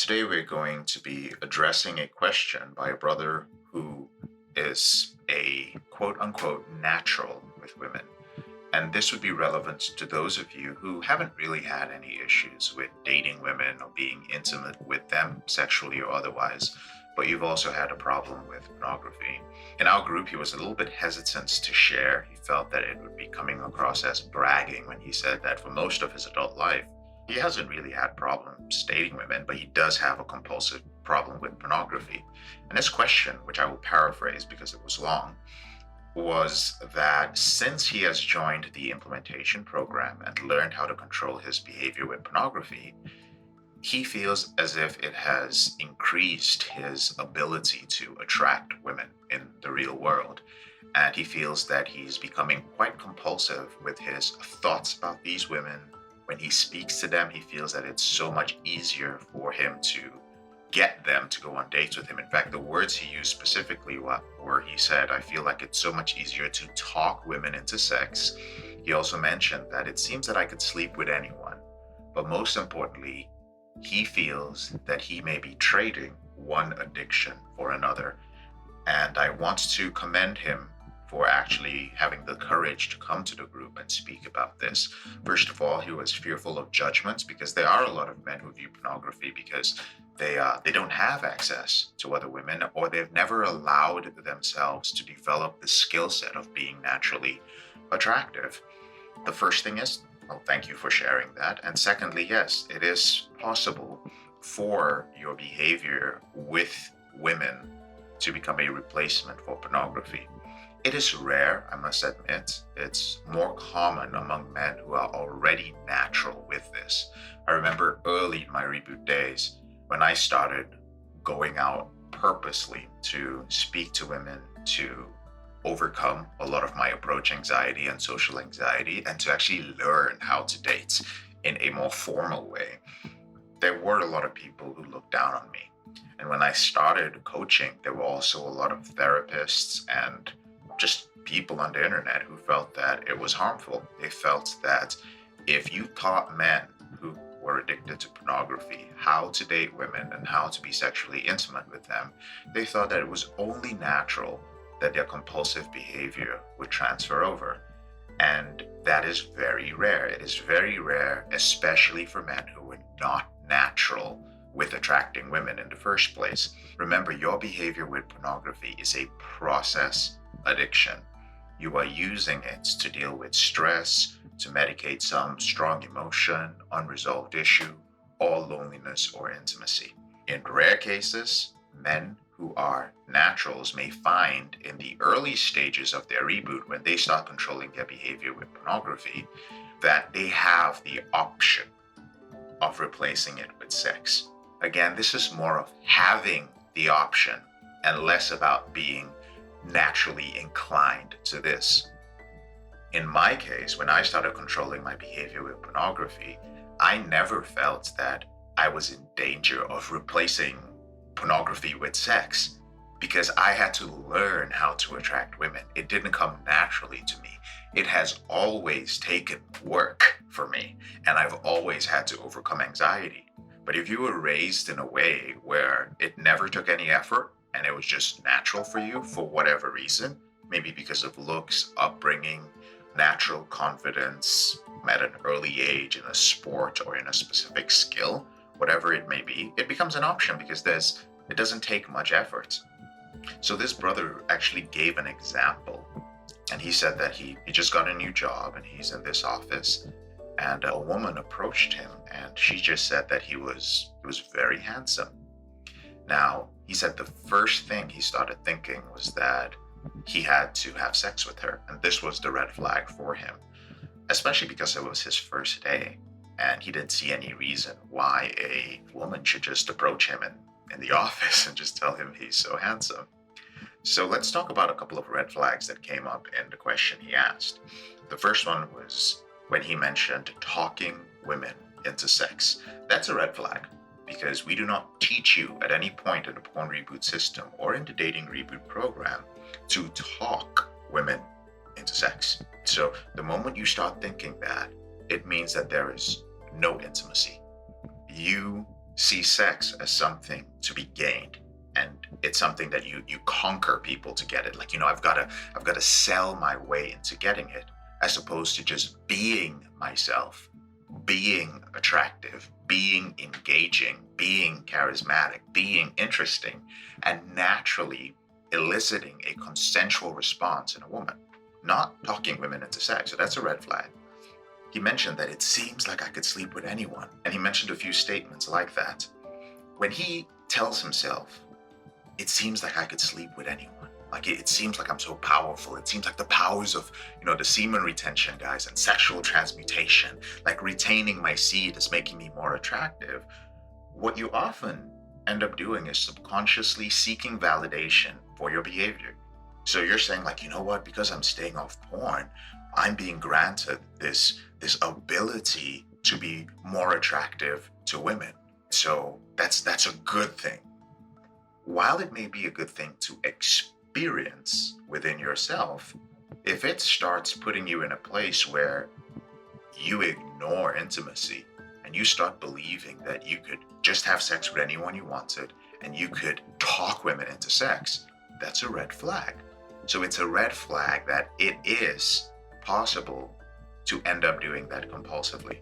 Today we're going to be addressing a question by a brother who is a quote unquote natural with women. And this would be relevant to those of you who haven't really had any issues with dating women or being intimate with them, sexually or otherwise, but you've also had a problem with pornography. In our group, he was a little bit hesitant to share. He felt that it would be coming across as bragging when he said that for most of his adult life, he hasn't really had problems dating women, but he does have a compulsive problem with pornography. And his question, which I will paraphrase because it was long, was that since he has joined the implementation program and learned how to control his behavior with pornography, he feels as if it has increased his ability to attract women in the real world. And he feels that he's becoming quite compulsive with his thoughts about these women. When he speaks to them, he feels that it's so much easier for him to get them to go on dates with him. In fact, the words he used specifically were he said, I feel like it's so much easier to talk women into sex. He also mentioned that it seems that I could sleep with anyone. But most importantly, he feels that he may be trading one addiction for another. And I want to commend him for actually having the courage to come to the group and speak about this. First of all, he was fearful of judgments because there are a lot of men who view pornography because they don't have access to other women, or they've never allowed themselves to develop the skill set of being naturally attractive. The first thing is, well, thank you for sharing that. And secondly, yes, it is possible for your behavior with women to become a replacement for pornography. It is rare, I must admit. It's more common among men who are already natural with this. I remember early in my reboot days when I started going out purposely to speak to women, to overcome a lot of my approach anxiety and social anxiety, and to actually learn how to date in a more formal way. There were a lot of people who looked down on me. And when I started coaching, there were also a lot of therapists and just people on the internet who felt that it was harmful. They felt that if you taught men who were addicted to pornography how to date women and how to be sexually intimate with them, they thought that it was only natural that their compulsive behavior would transfer over. And that is very rare. It is very rare, especially for men who were not natural with attracting women in the first place. Remember, your behavior with pornography is a process addiction. You are using it to deal with stress, to medicate some strong emotion, unresolved issue, or loneliness or intimacy. In rare cases, men who are naturals may find in the early stages of their reboot, when they start controlling their behavior with pornography, that they have the option of replacing it with sex. Again, this is more of having the option and less about being naturally inclined to this. In my case, when I started controlling my behavior with pornography, I never felt that I was in danger of replacing pornography with sex because I had to learn how to attract women. It didn't come naturally to me. It has always taken work for me, and I've always had to overcome anxiety. But if you were raised in a way where it never took any effort and it was just natural for you for whatever reason, maybe because of looks, upbringing, natural confidence at an early age in a sport or in a specific skill, whatever it may be, it becomes an option because it doesn't take much effort. So this brother actually gave an example, and he said that he just got a new job and he's in this office, and a woman approached him and she just said that he was very handsome. Now, he said the first thing he started thinking was that he had to have sex with her, and this was the red flag for him, especially because it was his first day and he didn't see any reason why a woman should just approach him in the office and just tell him he's so handsome. So let's talk about a couple of red flags that came up in the question he asked. The first one was when he mentioned talking women into sex. That's a red flag because we do not teach you at any point in the Porn Reboot system or in the Dating Reboot program to talk women into sex. So the moment you start thinking that, it means that there is no intimacy. You see sex as something to be gained, and it's something that you conquer people to get it. Like, I've got to sell my way into getting it, as opposed to just being myself, being attractive, being engaging, being charismatic, being interesting, and naturally eliciting a consensual response in a woman, not talking women into sex. So that's a red flag. He mentioned that it seems like I could sleep with anyone, and he mentioned a few statements like that. When he tells himself, it seems like I could sleep with anyone, like it seems like I'm so powerful, it seems like the powers of, the semen retention, guys, and sexual transmutation, like retaining my seed is making me more attractive. What you often end up doing is subconsciously seeking validation for your behavior. So you're saying, like, you know what, because I'm staying off porn, I'm being granted this ability to be more attractive to women. So that's a good thing. While it may be a good thing to experience within yourself, if it starts putting you in a place where you ignore intimacy and you start believing that you could just have sex with anyone you wanted and you could talk women into sex, that's a red flag. So it's a red flag that it is possible to end up doing that compulsively.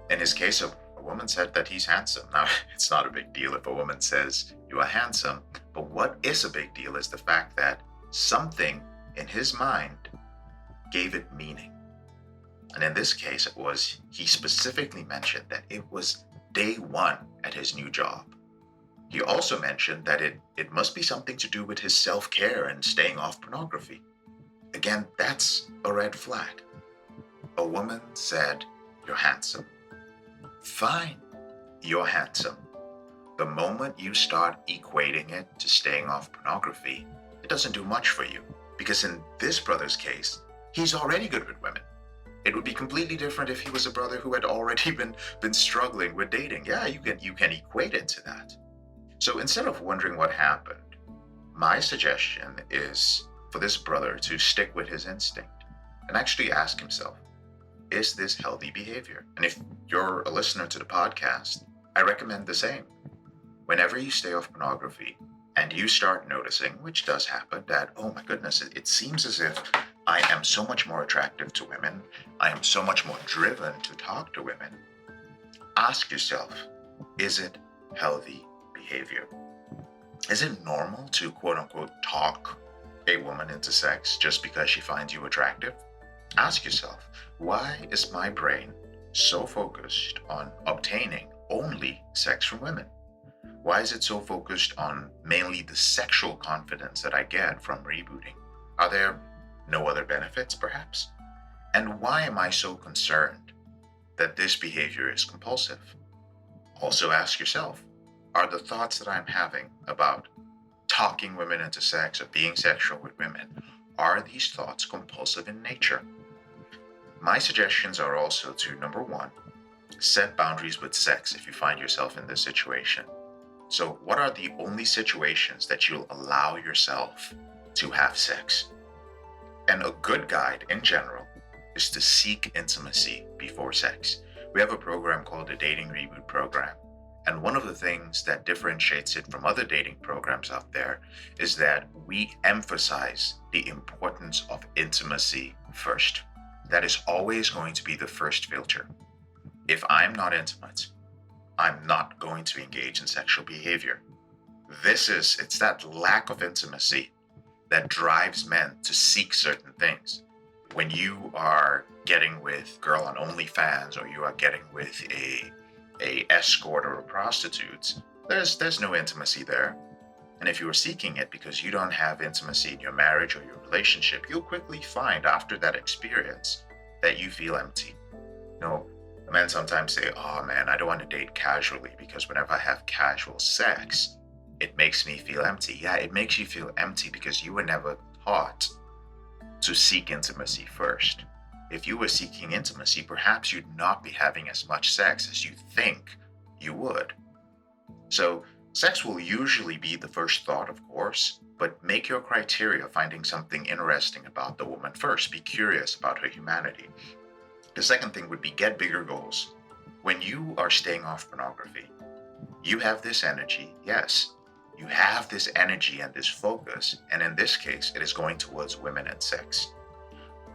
In his case, a woman said that he's handsome. Now, it's not a big deal if a woman says you are handsome, but what is a big deal is the fact that something in his mind gave it meaning. And in this case, he specifically mentioned that it was day one at his new job. He also mentioned that it must be something to do with his self-care and staying off pornography. Again, that's a red flag. A woman said, "You're handsome." Fine, you're handsome. The moment you start equating it to staying off pornography, it doesn't do much for you. Because in this brother's case, he's already good with women. It would be completely different if he was a brother who had already been struggling with dating. Yeah, you can equate it to that. So instead of wondering what happened, my suggestion is for this brother to stick with his instinct and actually ask himself, is this healthy behavior? And if you're a listener to the podcast, I recommend the same. Whenever you stay off pornography and you start noticing, which does happen, that, oh my goodness, it seems as if I am so much more attractive to women, I am so much more driven to talk to women, ask yourself, is it healthy behavior? Is it normal to quote unquote talk a woman into sex just because she finds you attractive? Ask yourself, why is my brain so focused on obtaining only sex from women? Why is it so focused on mainly the sexual confidence that I get from rebooting? Are there no other benefits, perhaps? And why am I so concerned that this behavior is compulsive? Also ask yourself, are the thoughts that I'm having about talking women into sex or being sexual with women, are these thoughts compulsive in nature? My suggestions are also to, number one, set boundaries with sex if you find yourself in this situation. So what are the only situations that you'll allow yourself to have sex? And a good guide in general is to seek intimacy before sex. We have a program called the Dating Reboot program. And one of the things that differentiates it from other dating programs out there is that we emphasize the importance of intimacy first. That is always going to be the first filter. If I'm not intimate, I'm not going to engage in sexual behavior. It's that lack of intimacy that drives men to seek certain things. When you are getting with a girl on OnlyFans, or you are getting with a escort or a prostitute, there's no intimacy there. And if you are seeking it because you don't have intimacy in your marriage or your relationship, you'll quickly find after that experience that you feel empty. Men sometimes say, oh man, I don't want to date casually because whenever I have casual sex, it makes me feel empty. Yeah, it makes you feel empty because you were never taught to seek intimacy first. If you were seeking intimacy, perhaps you'd not be having as much sex as you think you would. So sex will usually be the first thought, of course, but make your criteria finding something interesting about the woman first. Be curious about her humanity. The second thing would be get bigger goals. When you are staying off pornography, You have this energy, yes. You have this energy and this focus, and in this case, it is going towards women and sex.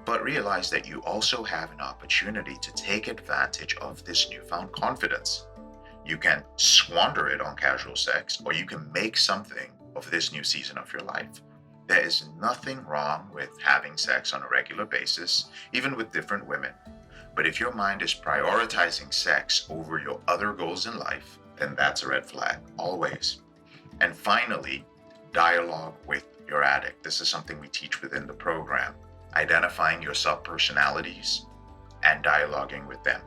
But realize that you also have an opportunity to take advantage of this newfound confidence. You can squander it on casual sex, or you can make something of this new season of your life. There is nothing wrong with having sex on a regular basis, even with different women. But if your mind is prioritizing sex over your other goals in life, then that's a red flag, always. And finally, dialogue with your addict. This is something we teach within the program. Identifying your subpersonalities and dialoguing with them.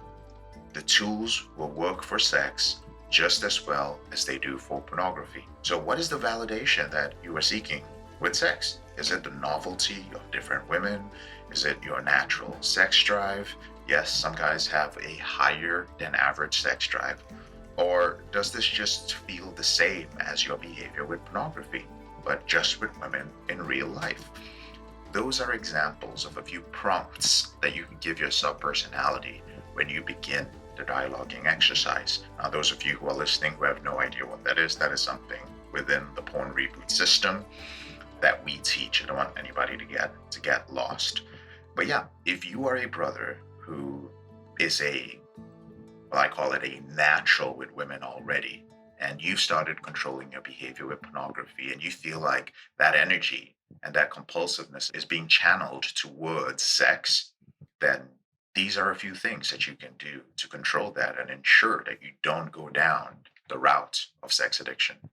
The tools will work for sex just as well as they do for pornography. So, what is the validation that you are seeking with sex? Is it the novelty of different women? Is it your natural sex drive? Yes, some guys have a higher than average sex drive. Or does this just feel the same as your behavior with pornography, but just with women in real life? Those are examples of a few prompts that you can give your subpersonality when you begin the dialoguing exercise. Now, those of you who are listening who have no idea what that is something within the Porn Reboot system that we teach. I don't want anybody to get lost. But yeah, if you are a brother who is well, I call it a natural with women already, and you've started controlling your behavior with pornography, and you feel like that energy and that compulsiveness is being channeled towards sex, then these are a few things that you can do to control that and ensure that you don't go down the route of sex addiction.